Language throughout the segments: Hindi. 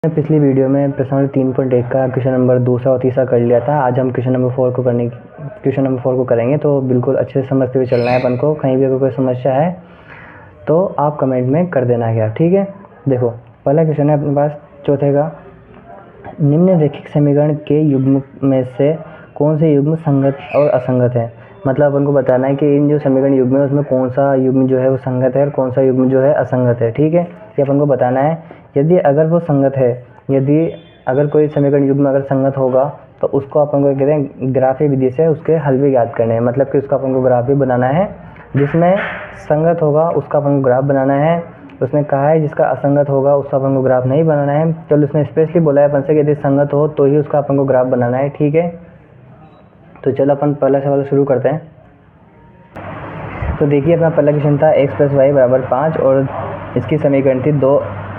पिछली वीडियो में प्रश्न 3.1 का क्वेश्चन नंबर दूसरा और तीसरा कर लिया था। आज हम क्वेश्चन नंबर 4 को करेंगे। तो बिल्कुल अच्छे से समझते हुए चलना है अपन को। कहीं भी अगर कोई समस्या है तो आप कमेंट में कर देना क्या, ठीक है। देखो पहला क्वेश्चन है अपने पास चौथे का, निम्नलिखित समीकरण के युग्म में से कौन से युग्म संगत और असंगत है। मतलब अपन को बताना है कि इन जो समीकरण युग्म है उसमें कौन सा युग्म जो है वो संगत है और कौन सा युग्म जो है असंगत है, ठीक है। ये अपन को बताना है। यदि अगर वो संगत है, यदि अगर कोई समीकरण युग्म अगर संगत होगा तो उसको अपन को कहते हैं ग्राफी विधि से उसके हल भी याद करने हैं। मतलब कि उसका अपन को ग्राफ भी बनाना है। जिसमें संगत होगा उसका अपन को ग्राफ बनाना है। उसने कहा है जिसका असंगत होगा उसका अपन को ग्राफ नहीं बनाना है। चलो उसने स्पेशली बोला है अपन से कि यदि संगत हो तो ही उसका अपन को ग्राफ बनाना है, ठीक है। तो चलो अपन पहला सवाल शुरू करते हैं। तो देखिए अपना पहला क्वेश्चन था x + y = 5 और इसकी समीकरण थी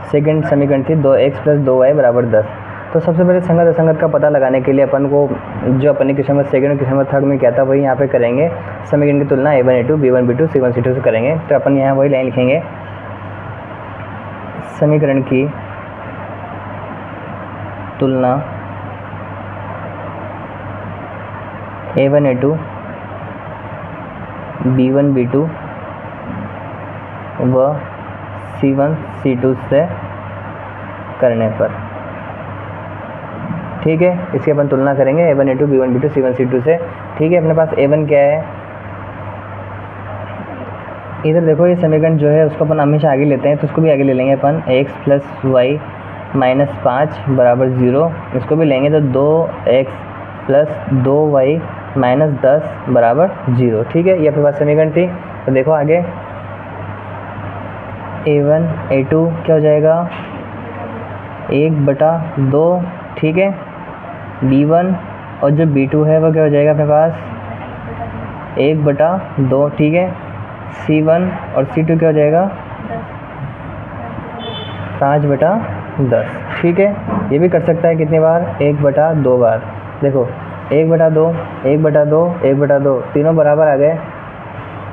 सेकंड समीकरण थी 2x + 2y = 10। तो सबसे पहले संगत असंगत का पता लगाने के लिए अपन को जो अपने क्वेश्चन में सेकंड क्वेश्चन में थर्ड में क्या था वही यहाँ पे करेंगे। समीकरण की तुलना a1 a2 b1 b2 c1 c2 से करेंगे। तो अपन यहाँ वही लाइन लिखेंगे, समीकरण की तुलना a1 a2 b1 b2 व c1 c2 से करने पर, ठीक है। इसकी अपन तुलना करेंगे a1 a2 b1 b2 c1 c2 से, ठीक है। अपने पास a1 क्या है, इधर देखो ये समीकरण जो है उसको अपन हमेशा आगे लेते हैं तो उसको भी आगे ले लेंगे अपन। x + y - 5 = 0, इसको भी लेंगे तो 2x + 2y - 10 = 0, ठीक है। ये अपने पास समीकरण थी। तो देखो आगे a1 a2 क्या हो जाएगा 1/2, ठीक है। b1 और जो b2 है वो क्या हो जाएगा अपने पास 1/2, ठीक है। c1 और c2 क्या हो जाएगा 5/10, ठीक है। ये भी कर सकता है कितनी बार 1/2 बार। देखो 1/2 1/2 1/2 तीनों बराबर आ गए।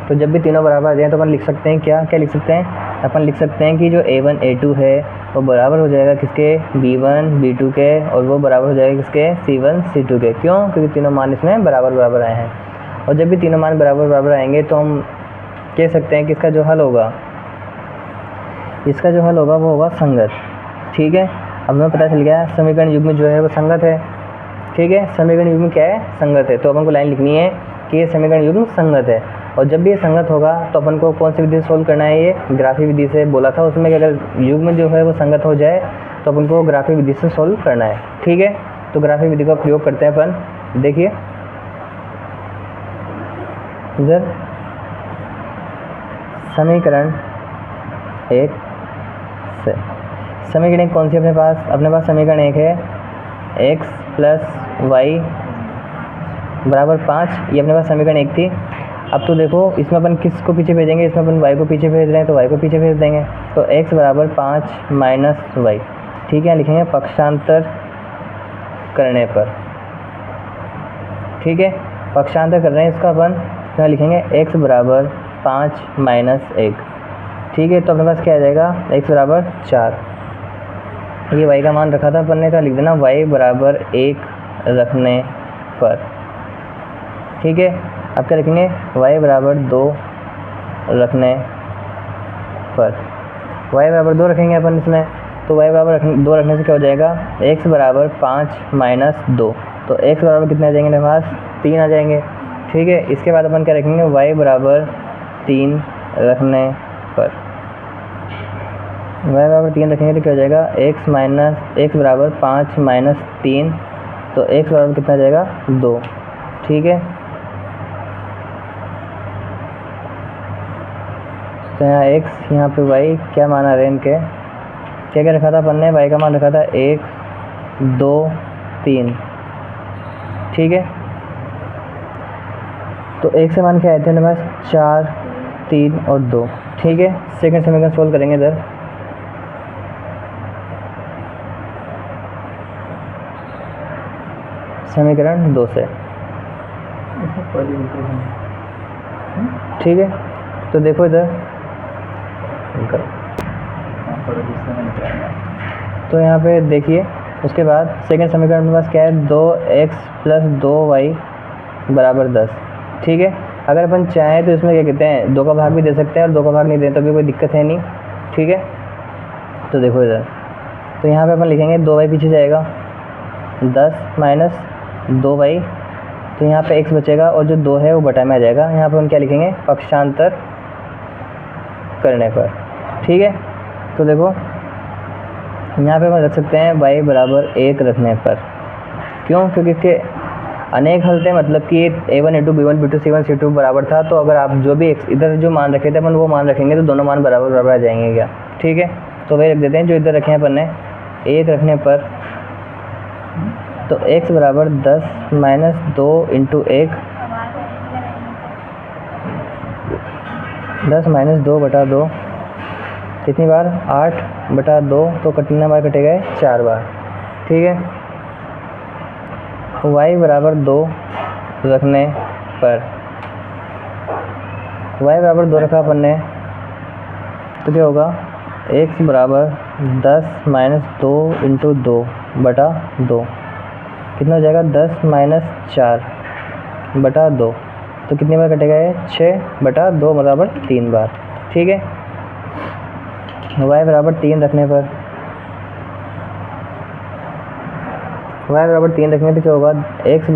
तो जब भी तीनों बराबर आ जाए तो अपन लिख सकते हैं क्या लिख सकते हैं, अपन लिख सकते हैं कि जो a1 a2 है वो बराबर हो जाएगा किसके b1 b2 के, और वो बराबर हो जाएगा किसके c1 c2 के। क्यों? क्योंकि तीनों मान इसमें बराबर बराबर आए हैं। और जब भी तीनों मान बराबर बराबर आएंगे तो हम कह सकते हैं कि इसका जो हल होगा वो होगा संगत, ठीक है। अब हमें पता चल गया समीकरण युग्म जो है वो संगत है, ठीक है। समीकरण युग्म क्या है, संगत है। तो अपन को लाइन लिखनी है कि ये समीकरण युग्म संगत है। और जब भी ये संगत होगा तो अपन को कौन सी विधि से सोल्व करना है, ये ग्राफी विधि से बोला था उसमें कि अगर युग्म जो है वो संगत हो जाए तो अपन को ग्राफी विधि से सोल्व करना है, ठीक है। तो ग्राफी विधि का प्रयोग करते हैं अपन। देखिए इधर समीकरण 1 से समीकरण 1 कौन सी अपने पास समीकरण 1 है x + y = 5। ये अपने पास समीकरण 1 थी। अब तो देखो इसमें अपन किस को पीछे भेजेंगे, इसमें अपन y को पीछे भेज रहे हैं तो y को पीछे भेज देंगे। तो x = 5 - y, ठीक है। लिखेंगे पक्षांतर करने पर, ठीक है। पक्षांतर कर रहे हैं इसका अपन, यहाँ लिखेंगे x = 5 - 1, ठीक है। तो अपने पास क्या आ जाएगा x = 4। ये y का मान रखा था अपन ने, तो लिख देना y = 1 रखने पर, ठीक है। अब क्या लिखेंगे y = 2 रखने पर, y = 2 रखेंगे अपन इसमें। तो y = 2 रखने से क्या हो जाएगा x = 5 - 2, तो x बराबर कितने आ जाएंगे मेरे पास 3 आ जाएंगे, ठीक है। इसके बाद अपन क्या रखेंगे y = 3 रखने पर, y = 3 रखेंगे तो क्या हो जाएगा x = 5 - 3, तो x बराबर कितना आ जाएगा 2, ठीक है। तो यहाँ x यहाँ पे y क्या माना रहे इनके, क्या क्या रखा था अपन ने, y का मान रखा था 1 2 3, ठीक है। तो x से मान क्या आए थे मेरे पास 4 3 और 2, ठीक है। सेकंड समीकरण सोल्व करेंगे इधर। समीकरण 2 से, ठीक है। तो देखो इधर तो यहाँ पे देखिए उसके बाद सेकंड समीकरण में पास क्या है, 2x + 2y = 10। ठीक है, अगर अपन चाहें तो इसमें क्या कहते हैं 2 का भाग भी दे सकते हैं और 2 का भाग नहीं दें तो भी कोई दिक्कत है नहीं। ठीक है, तो देखो इधर, तो यहाँ पे अपन लिखेंगे 2y पीछे जाएगा, 10 - 2y, तो यहाँ पे x बचेगा और जो 2 है वो बटा में आ जाएगा। यहाँ पे हम क्या लिखेंगे, पक्षांतर करने पर। ठीक है, तो देखो यहाँ पे हम रख सकते हैं y = 1 रखने पर। क्यों? क्योंकि इसके अनेक हल थे, मतलब कि a1 a2 b1 b2 c1 c2 बराबर था, तो अगर आप जो भी इधर जो मान रखे थे अपन वो मान रखेंगे तो दोनों मान बराबर बराबर आ जाएंगे क्या। ठीक है, तो वही रख देते हैं जो इधर रखे हैं अपन ने। 1 रखने पर तो x = 10 - 2 × 1, 10 - 2 / 2, कितनी बार, 8/2, तो कितने बार कटेगा, 4 बार। ठीक है, y = 2 रखने पर, y = 2 रखा अपन ने तो क्या होगा, x = 10 - 2 × 2 / 2, कितना हो जाएगा, 10 - 4 / 2, तो कितनी बार कटेगा ये, 6/2 = 3 बार। ठीक है, y = 3 रखने पर, y = 3 रखने पर क्या होगा, x =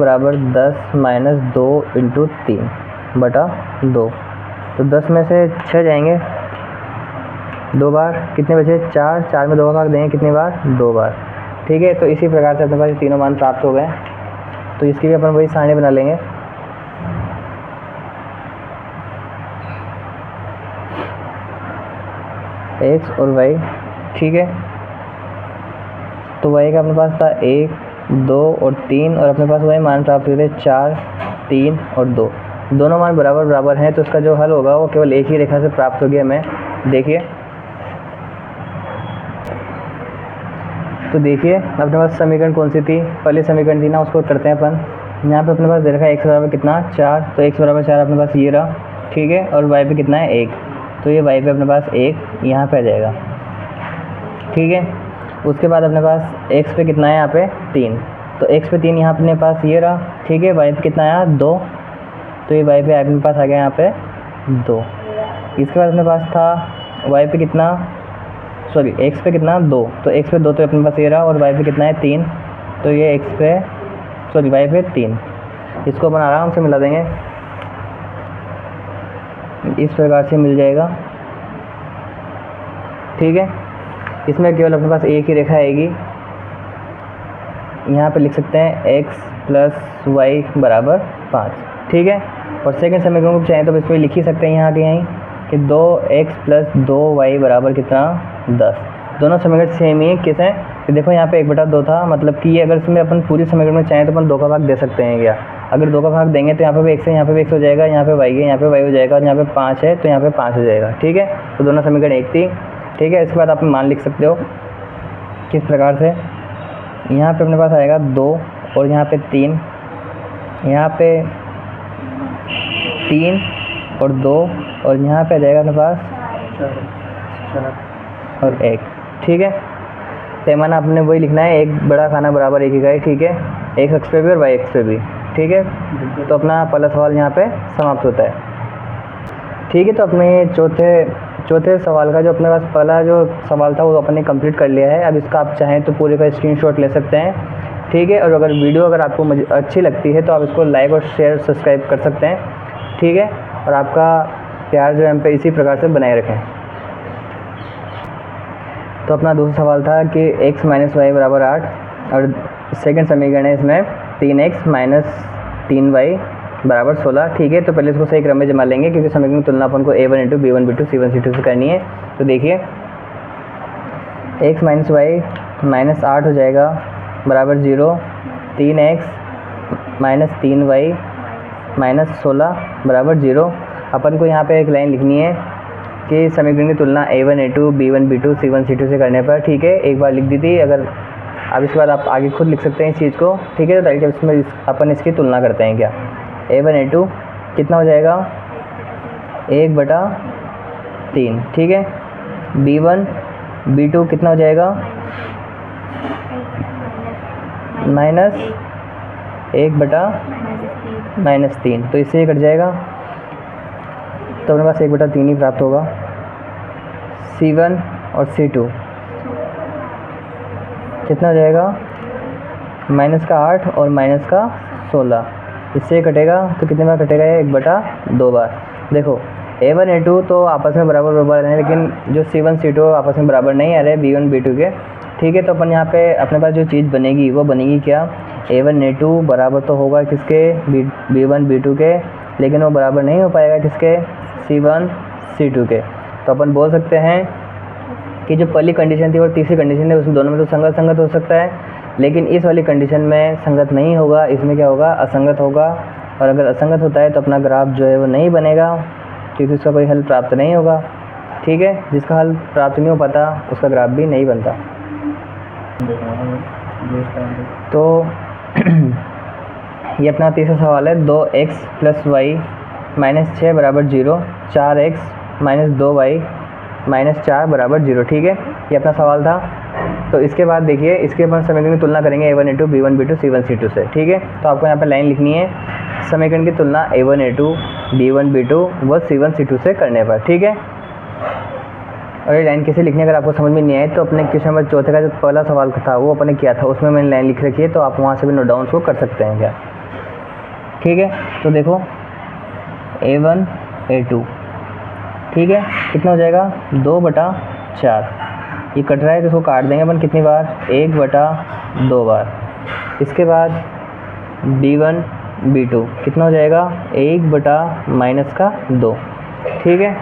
10 - 2 × 3 / 2, तो 10 में से 6 जाएंगे 2 बार, कितने बचे, 4, 4 में 2 का भाग देंगे कितनी बार, 2 बार। ठीक है, तो इसी प्रकार से अपने पास तीनों मान प्राप्त हो गए। तो इसकी भी अपन वही सारणी बना लेंगे। x और y, ठीक है, तो y का अपने पास था 1, 2 और 3, और अपने पास वही मान प्राप्त हुए थे 4, 3 और 2। दोनों मान बराबर बराबर हैं, तो इसका जो हल होगा वो केवल एक ही रेखा से प्राप्त हो गया हमें। देखिए, तो देखिए अपने पास समीकरण कौन सी थी, पहली समीकरण थी ना, उसको करते हैं अपन। यहाँ पे अपने पास दे रखा है x = कितना, 4, तो x = 4 अपने पास ये रहा। ठीक है, और y पे कितना है, 1, तो ये y पे अपने पास 1 यहाँ पे आ जाएगा। ठीक है, उसके बाद अपने पास x पे कितना है, यहाँ पे 3, तो x पे 3 यहाँ अपने पास ये रहा। ठीक है, y पे कितना आया, 2, तो ये y पे अपने पास आ गया यहाँ पे 2। इसके बाद अपने पास था y पे कितना, सॉरी x पे कितना, 2, तो x पे 2 तो अपने पास ये रहा, और y पे कितना है, 3, तो ये x पे सॉरी y पे 3, इसको अपन आराम से मिला देंगे, इस प्रकार से मिल जाएगा। ठीक है, इसमें केवल अपने पास एक ही रेखा आएगी, यहाँ पे लिख सकते हैं x + y = 5। ठीक है, और सेकंड समीकरण को चाहें तो इस पर लिख ही सकते हैं यहाँ के यहीं कि 2x + 2y = कितना, 10। दोनों समीकरण सेम ही किस हैं, कि देखो यहाँ पे 1/2 था, मतलब कि ये अगर इसमें अपन पूरी समीकरण में चाहें तो अपन 2 का भाग दे सकते हैं क्या। अगर 2 का भाग देंगे तो यहाँ पे भी x है, यहाँ पे भी x हो जाएगा, यहाँ पे y है, यहाँ पे y हो जाएगा, और यहाँ पे 5 है तो यहाँ पे 5 हो जाएगा। ठीक है, तो दोनों समीकरण एक थी। ठीक है, इसके बाद आप मान लिख सकते हो किस प्रकार से, यहाँ पे अपने पास आएगा 2 और यहाँ पे 3, यहाँ पे 3 और 2, और यहाँ पे आ जाएगा अपने पास और 1। ठीक है, पैमाना आपने वही लिखना है, एक बड़ा खाना बराबर एक इकाई। ठीक है, x अक्ष पे भी और y अक्ष पे भी। ठीक है, तो अपना पहला सवाल यहाँ पे समाप्त होता है। ठीक है, तो अपने चौथे सवाल का जो अपने पास पहला जो सवाल था वो अपने कंप्लीट कर लिया है। अब इसका आप चाहें तो पूरे का स्क्रीनशॉट ले सकते हैं। ठीक है, और अगर वीडियो अगर आपको अच्छी लगती है तो आप इसको लाइक और शेयर सब्सक्राइब कर सकते हैं। ठीक है, और आपका प्यार जो है हम पे इसी प्रकार से बनाए रखें। तो अपना दूसरा सवाल था कि x - y = 8, और सेकंड समीकरण है इसमें 3x - 3y = 16। ठीक है, तो पहले इसको सही क्रम में जमा लेंगे, क्योंकि समीकरण की तुलना अपन को a1 × b1 b2 c1 c2 से करनी है। तो देखिए x - y -8 हो जाएगा बराबर 0, 3x - 3y -16 बराबर 0। अपन को यहाँ पे एक लाइन लिखनी है कि समीकरण की तुलना a1 a2 b1 b2 c1 c2 से करने पर। ठीक है, एक बार लिख दी थी, अगर अब इसके बाद आप आगे खुद लिख सकते हैं इस चीज़ को। ठीक है, तो डायरेक्ट इसमें अपन इसकी तुलना करते हैं। क्या a1 a2 कितना हो जाएगा, 1/3। ठीक है, b1 b2 कितना हो जाएगा, माइनस 1/-3, तो इससे ये कट जाएगा, तो अपने पास 1/3 ही प्राप्त होगा। C1 और C2 कितना हो जाएगा, -8 और -16, इससे कटेगा तो कितने बार कटेगा ये, 1/2 बार। देखो A1 A2 तो आपस में बराबर बराबर हैं, लेकिन जो C1 C2 आपस में बराबर नहीं आ रहे B1 B2 के, ठीक है। तो अपन यहाँ पे अपने पास जो चीज़ बनेगी वो बनेगी क्या, A1 A2 बराबर तो होगा किसके, B1 B2 के, लेकिन वो बराबर नहीं हो पाएगा किसके, C1 C2 के। तो अपन बोल सकते हैं कि जो पहली कंडीशन थी और तीसरी कंडीशन है, उस दोनों में तो संगत हो सकता है, लेकिन इस वाली कंडीशन में संगत नहीं होगा, इसमें क्या होगा, असंगत होगा। और अगर असंगत होता है तो अपना ग्राफ जो है वो नहीं बनेगा, क्योंकि उसका कोई हल प्राप्त नहीं होगा, ठीक है। जिसका हल प्राप्त नहीं हो पाता उसका ग्राफ भी नहीं बनता। तो ये अपना तीसरा सवाल है, 2x + y - 6 = 0, 4x - 2y - 4 = 0, ठीक है। ये अपना सवाल था। तो इसके बाद देखिए, इसके बाद समीकरण की तुलना करेंगे A1 A2 B1 B2 C1 C2 से, ठीक है। तो आपको यहाँ पे लाइन लिखनी है, समीकरण की तुलना A1 A2 B1 B2 व C1 C2 से करने पर, ठीक है। और ये लाइन कैसे लिखनी है अगर आपको समझ में नहीं आए तो अपने क्वेश्चन नंबर 4 का जो पहला सवाल था वो अपने किया था, उसमें मैंने लाइन लिख रखी है, तो आप वहाँ से भी नोट डाउन को कर सकते हैं क्या, ठीक है। तो देखो A1 A2, ठीक है, कितना हो जाएगा, 2/4, ये कट रहा है तो इसको काट देंगे अपन कितनी बार, 1/2 बार। इसके बाद B1 B2 कितना हो जाएगा, 1/-2, ठीक है।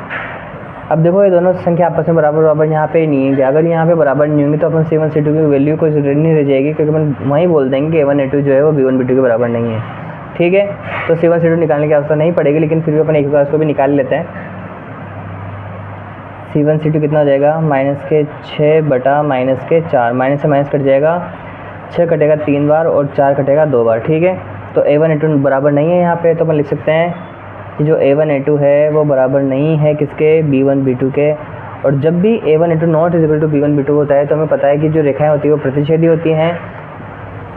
अब देखो ये दोनों संख्या आपस में बराबर यहाँ पे नहीं है, अगर यहाँ पे बराबर नहीं होंगी तो अपन C1 C2 की वैल्यू कोई नहीं रह जाएगी, क्योंकि अपन वहीं बोल देंगे कि A1 A2 जो है वो B1 B2 के बराबर नहीं है, ठीक है। तो C1 C2 निकालने की आवश्यकता नहीं पड़ेगी, लेकिन फिर भी अपन एक बार उसको भी निकाल लेते हैं। C1 C2 कितना हो जाएगा, -6/-4, माइनस से माइनस कट जाएगा, 6 कटेगा 3 बार और 4 कटेगा 2 बार, ठीक है। तो A1 A2 बराबर नहीं है यहाँ पे, तो अपन लिख सकते हैं कि जो A1 A2 है वो बराबर नहीं है किसके, B1 B2 के। और जब भी A1 A2 not equal to B1 B2 होता है तो हमें पता है कि जो रेखाएं होती है वो प्रतिच्छेदी होती हैं,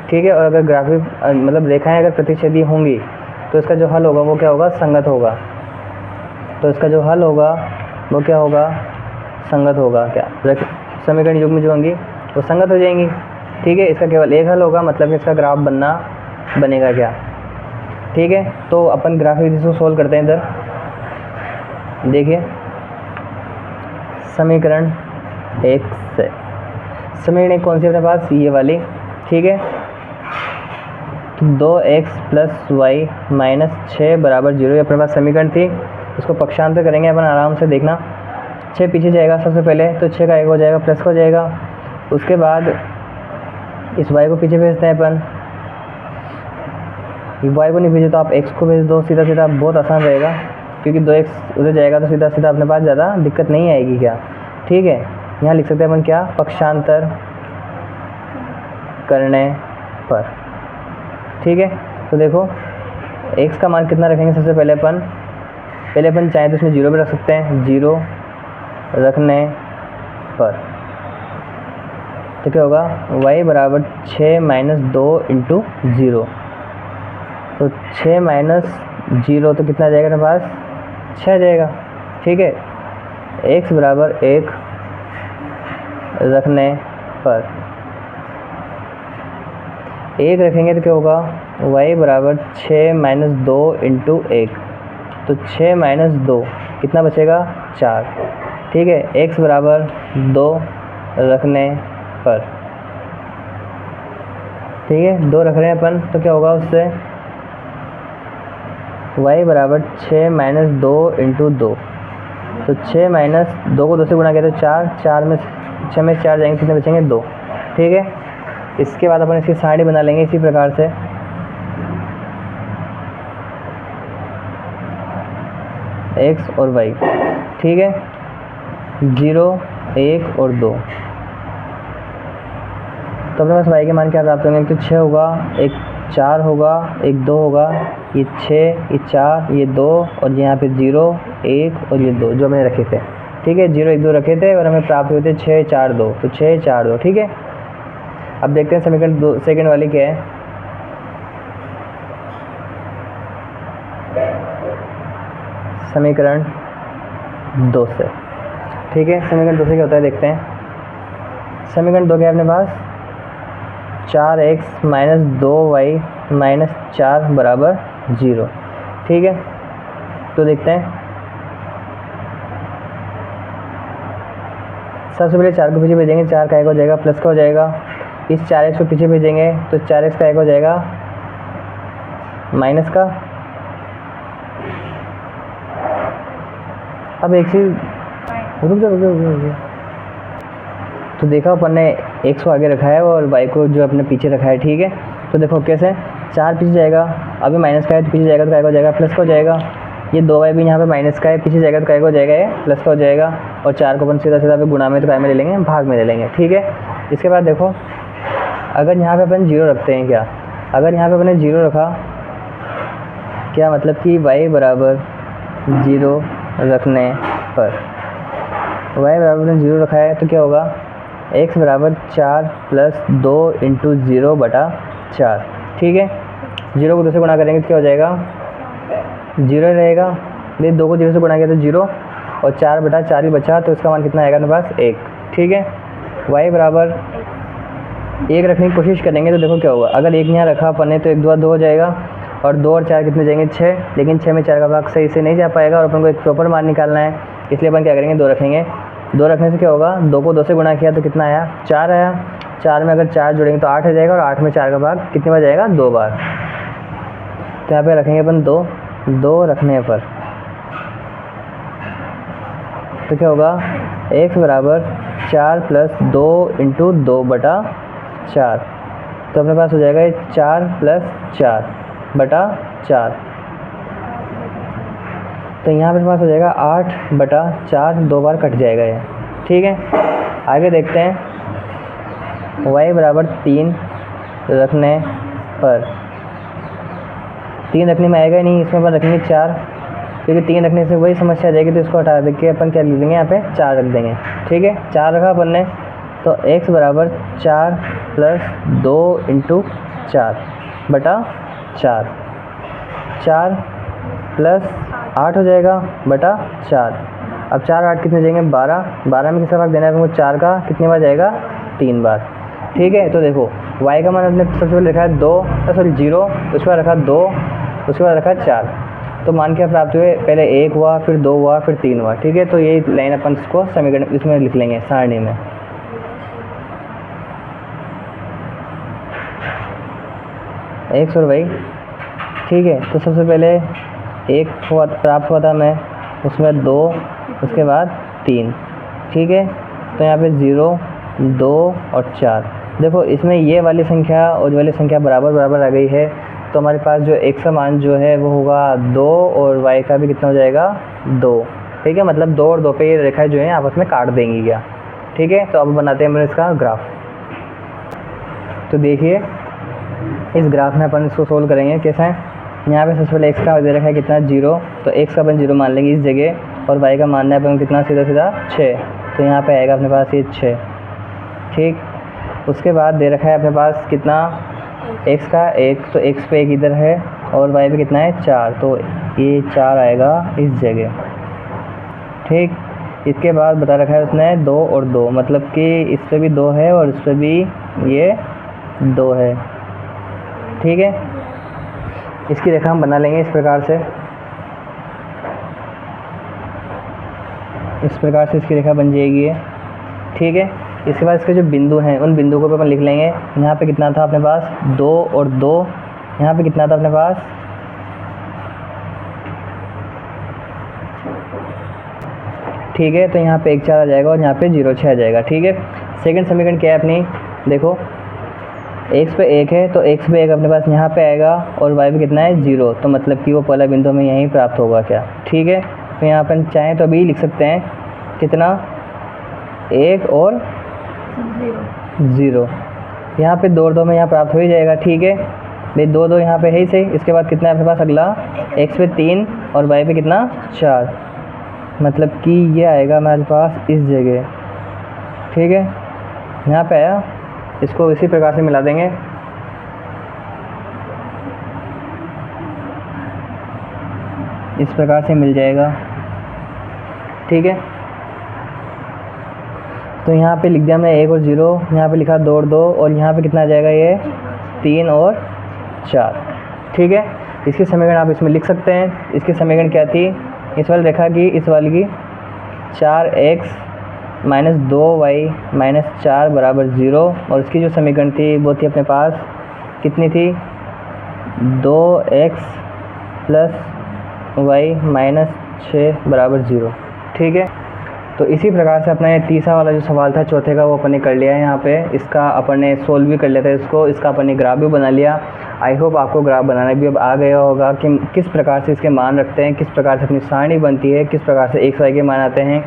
ठीक है। और अगर ग्राफिक मतलब रेखाएं अगर प्रतिच्छेदी होंगी तो इसका जो हल होगा वो क्या होगा, संगत होगा। तो इसका जो हल होगा वो क्या होगा, संगत होगा। क्या समीकरण युग्म जो होंगी वो संगत हो जाएंगी, ठीक है। इसका केवल एक हल होगा, मतलब कि इसका ग्राफ बनेगा क्या, ठीक है। तो अपन ग्राफिक इसको सोल्व करते हैं। इधर देखिए समीकरण 1 से, समीकरण 1 कौन सी अपने पास, ये वाली, ठीक है। तो 2x + y - 6 = 0, ये अपने पास समीकरण थी। इसको पक्षांतर करेंगे अपन आराम से, देखना 6 पीछे जाएगा सबसे पहले, तो 6 का 1 हो जाएगा, प्लस हो जाएगा। उसके बाद इस y को पीछे भेजते हैं अपन, y को नहीं भेजे तो आप x को भेज दो, सीधा सीधा, बहुत आसान रहेगा, क्योंकि 2x उधर जाएगा तो सीधा सीधा अपने पास ज़्यादा दिक्कत नहीं आएगी क्या, ठीक है। यहाँ लिख सकते हैं अपन क्या, पक्षांतर करने पर, ठीक है। तो देखो x का मान कितना रखेंगे, सबसे पहले अपन चाहें तो इसमें 0 भी रख सकते हैं, 0 रखने पर तो क्या होगा, y = 6 - 2 × 0, तो 6 - 0 तो कितना जाएगा मेरे पास, 6 जाएगा, ठीक है। x = 1 रखने पर 1 रखेंगे तो क्या होगा, y = 6 - 2 × 1, तो 6 - 2 कितना बचेगा, 4, ठीक है। x = 2 रखने पर, ठीक है, 2 रख रहे हैं अपन, तो क्या होगा उससे, y = 6 - 2 × 2, तो 6 - 2 को 2 से गुणा किया तो 4, 4 में 6 में 4 जाएंगे, कितने बचेंगे, 2, ठीक है। इसके बाद अपन इसकी सारणी बना लेंगे इसी प्रकार से, x और y, ठीक है, 0 1 और 2। तो अपने पास y के मान क्या प्राप्त होंगे, तो 6 होगा, एक 4 होगा, एक 2 होगा, ये 6, ये 4, ये 2 और यहाँ पे 0 1 और ये 2 जो मैंने रखे थे, ठीक है। 0 1 2 रखे थे और हमें प्राप्त हुए थे 6 4 2, तो 6 4 2, ठीक है। अब देखते हैं समीकरण दो सेकंड वाली क्या है। समीकरण 2 से, ठीक है, समीकरण 2 से क्या होता है देखते हैं। समीकरण 2 क्या है अपने पास, 4x माइनस 2y माइनस 4 बराबर 0, ठीक है। तो देखते हैं, सबसे पहले 4 को पीछे भेजेंगे, 4 का 1 हो जाएगा, प्लस का हो जाएगा। इस 4x को पीछे भेजेंगे तो 4x का 1 हो जाएगा, माइनस का। अब एक चीज़ रुक जाओ, तो देखा अपन ने x को आगे रखा है और y को जो अपने पीछे रखा है, ठीक है। तो देखो कैसे, 4 पीछे जाएगा, अभी माइनस का है तो पीछे जाएगा तो क्या हो जाएगा, प्लस का हो जाएगा। ये 2y भी यहाँ पे माइनस का है, पीछे जाएगा तो क्या हो जाएगा, ये प्लस का हो जाएगा। और 4 को अपन सीधा सीधा पे गुणा में तो क्या में ले लेंगे, भाग में ले लेंगे, ठीक है। इसके बाद देखो, अगर यहाँ पे अपन 0 रखते हैं, क्या अगर यहाँ पे अपने 0 रखा, क्या मतलब कि y बराबर 0 रखने पर, y बराबर 0 रखा है तो क्या होगा, x बराबर 4 प्लस 2 इंटू 0 बटा 4, ठीक है। 0 को 2 से गुणा करेंगे तो क्या हो जाएगा, 0 रहेगा। ये 2 को 0 से गुणा किया तो 0, और 4 बटा 4 ही बचा, तो इसका मान कितना आएगा अपने पास, 1, ठीक है। y बराबर 1 रखने की कोशिश करेंगे तो देखो क्या होगा, अगर 1 यहाँ रखा अपन ने तो 1 2 2 हो जाएगा, और 2 और 4 कितने जाएंगे, 6। लेकिन 6 में 4 का भाग सही से नहीं जा पाएगा और अपन को एक प्रॉपर मान निकालना है, इसलिए अपन क्या करेंगे, 2 रखेंगे। 2 रखने से क्या होगा, 2 को 2 से गुणा किया तो कितना आया, 4 आया। 4 में अगर 4 जोड़ेंगे तो 8 हो जाएगा, और 8 में 4 का भाग कितनी बार जाएगा, 2 बार। तो यहाँ पे रखेंगे अपन 2 रखने पर तो क्या होगा, x बराबर 4 प्लस 2 इंटू 2 बटा 4, तो अपने पास हो जाएगा ये 4 प्लस 4 बटा 4, तो यहाँ पे पास हो जाएगा 8 बटा 4, 2 बार कट जाएगा ये, ठीक है। आगे देखते हैं, y बराबर 3 रखने पर, 3 रखने में आएगा ही नहीं, इसमें अपन रखेंगे 4, क्योंकि 3 रखने से वही समस्या आ जाएगी, तो इसको हटा देके अपन क्या लिख देंगे, यहाँ पे 4 रख देंगे, ठीक है। 4 रखा अपन ने, तो x बराबर 4 प्लस 2 इंटू 4 बटा 4, 4 प्लस 8 हो जाएगा बटा 4। अब 4 8 कितने जाएंगे, 12। 12 में किसका भाग देना है हमको, 4 का, कितनी बार जाएगा, 3 बार, ठीक है। तो देखो y का मान हमने सबसे पहले रखा है 0, उसके बाद रखा 2, उसके बाद रखा 4, तो मान क्या प्राप्त हुए, पहले 1 हुआ, फिर 2 हुआ, फिर 3 हुआ, ठीक है। तो यही लाइन अपन इसको समीकरण इसमें लिख लेंगे, सारणी में। x और y, ठीक है। तो सबसे पहले 1 प्राप्त हुआ था मैं, उसमें 2, उसके बाद 3, ठीक है। तो यहाँ पे 0, 2 और 4, देखो इसमें ये वाली संख्या और ये वाली संख्या बराबर आ गई है, तो हमारे पास जो x का मान जो है वो होगा 2, और y का भी कितना हो जाएगा, 2, ठीक है। मतलब 2 और 2 पे ये रेखाएं जो है आपस में काट देंगी क्या, ठीक है। तो अब बनाते हैं हम इसका ग्राफ। तो देखिए इस ग्राफ में अपन इसको सोल्व करेंगे, कैसा है, यहाँ पे सबसे पहले x का दे रखा है कितना, 0, तो x का अपन 0 मान लेंगे इस जगह, और y का मानना है अपन कितना, सीधा 6, तो यहाँ पे आएगा अपने पास ये 6, ठीक। उसके बाद दे रखा है अपने पास कितना, x का 1, तो x पे 1 इधर है, और y पे कितना है, 4, तो ये 4 आएगा इस जगह, ठीक। इसके बाद बता रखा है उसने 2 और 2, मतलब कि इस पर भी 2 है और इस पर भी ये 2 है, ठीक है। इसकी रेखा हम बना लेंगे इस प्रकार से, इस प्रकार से इसकी रेखा बन जाएगी है, ठीक है। इसके बाद इसके जो बिंदु हैं उन बिंदुओं को अपन लिख लेंगे। यहाँ पे कितना था अपने पास, 2 और 2, यहाँ पे कितना था अपने पास, ठीक है। तो यहाँ पे 1 4 आ जाएगा और यहाँ पे 0 6 आ जाएगा, ठीक है। सेकंड समीकरण क्या है अपनी, देखो x पे 1 है, तो x पे 1 अपने पास यहाँ पे आएगा, और y पे कितना है, 0, तो मतलब कि वो पहला बिंदु हमें यहीं प्राप्त होगा क्या, ठीक है। तो यहाँ पर चाहें तो अभी लिख सकते हैं कितना, 1 और 0, यहाँ पे 2 और 2 में यहाँ प्राप्त हो ही जाएगा, ठीक है। भाई 2 2 यहाँ पे है ही सही। इसके बाद कितना है अपने पास अगला, x पे 3 और y पे कितना, 4, मतलब कि ये आएगा हमारे पास इस जगह, ठीक है। यहाँ पे आया, इसको इसी प्रकार से मिला देंगे। इस प्रकार से मिल जाएगा, ठीक है। तो यहाँ पे लिख दिया मैं 1 और 0, यहाँ पे लिखा 2 और 2, और यहाँ पे कितना आ जाएगा ये 3 और 4, ठीक है। इसकी समीकरण आप इसमें लिख सकते हैं। इसकी समीकरण क्या थी, इस वाली रेखा की, इस वाली की 4x माइनस 2y माइनस 4 बराबर 0, और इसकी जो समीकरण थी वो थी अपने पास कितनी थी, 2x प्लस y माइनस 6 बराबर 0, ठीक है। तो इसी प्रकार से अपना ये तीसरा वाला जो सवाल था चौथे का वो अपन ने कर लिया है। यहाँ पे इसका अपन ने सोल्व भी कर लिया था इसको, इसका अपन ने ग्राफ भी बना लिया। आई होप आपको ग्राफ बनाना भी अब आ गया होगा कि किस प्रकार से इसके मान रखते हैं, किस प्रकार से अपनी सारणी बनती है, किस प्रकार से x y के मान आते हैं,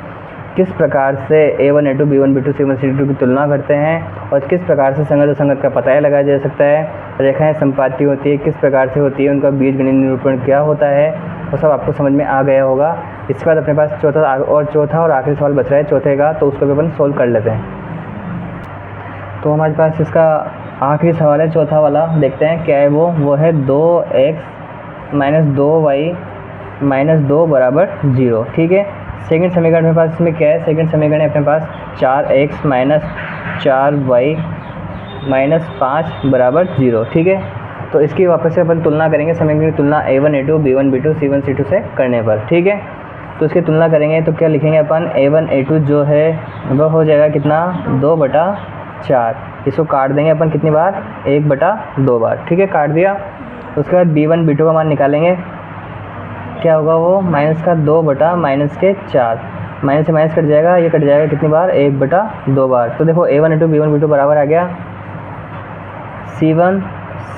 किस प्रकार से a1 a2 b1 b2 c1 c2 की तुलना करते हैं, और किस प्रकार से संगत असंगत का पता लगाया जा सकता है, रेखाएं संपाती होती है किस प्रकार से होती है, उनका बीजगणित निरूपण क्या होता है, वो सब आपको समझ में आ गया होगा। इसके बाद अपने पास चौथा और आखिरी सवाल बच रहा है चौथे का, तो उसको भी अपन सोल्व कर लेते हैं। तो हमारे पास इसका आखिरी सवाल है चौथा वाला, देखते हैं क्या है वो है 2x माइनस 2y माइनस 2 बराबर 0, ठीक है। सेकंड समीकरण मेरे पास इसमें क्या है, सेकंड समीकरण है अपने पास 4x माइनस 4y माइनस 5 बराबर 0, ठीक है। तो इसकी वापस से अपन तुलना करेंगे, समीकरण की तुलना a1 a2 b1 b2 c1 c2 से करने पर, ठीक है। तो इसकी तुलना करेंगे तो क्या लिखेंगे अपन, a1 a2 जो है वह हो जाएगा कितना 2/4, इसको काट देंगे अपन कितनी बार, 1/2 बार, ठीक है, काट दिया। उसके बाद b1 b2 का मान निकालेंगे, क्या होगा वो माइनस का 2/-4, माइनस से माइनस कट जाएगा, ये कट जाएगा कितनी बार 1/2 बार। तो देखो a1 a2 b1 b2 बराबर आ गया c1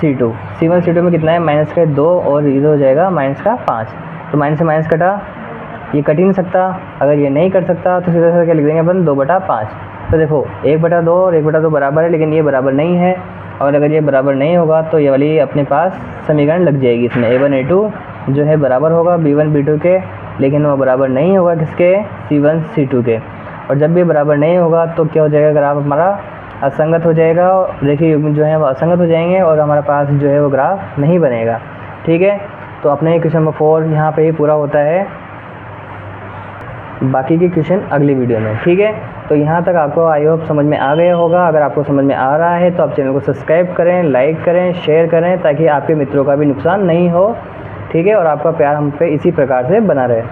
c2 में कितना है माइनस का 2 और इधर हो जाएगा माइनस का 5, तो माइनस से माइनस कटा, ये कट ही नहीं सकता। अगर ये नहीं कर सकता तो सीधा सीधा क्या लिख देंगे अपन 2/5। तो देखो 1/2 और 1/2 बराबर है, लेकिन ये बराबर नहीं है, और अगर ये बराबर नहीं होगा तो ये वाली अपने पास समीकरण लग जाएगी इसमें, a1 a2 जो है बराबर होगा b1 b2 के, लेकिन वो बराबर नहीं होगा किसके, c1 c2 के। और जब भी बराबर नहीं होगा तो क्या हो जाएगा, ग्राफ हमारा असंगत हो जाएगा, रेखीय युग्म जो है वो असंगत हो जाएंगे और हमारे पास जो है वो ग्राफ नहीं बनेगा, ठीक है। तो अपने ये क्वेश्चन नंबर 4 यहाँ पे ही पूरा होता है, बाकी के क्वेश्चन अगली वीडियो में, ठीक है। तो यहाँ तक आपको आई होप समझ में आ गया होगा। अगर आपको समझ में आ रहा है तो आप चैनल को सब्सक्राइब करें, लाइक करें, शेयर करें, ताकि आपके मित्रों का भी नुकसान नहीं हो, ठीक है, और आपका प्यार हम पे इसी प्रकार से बना रहे।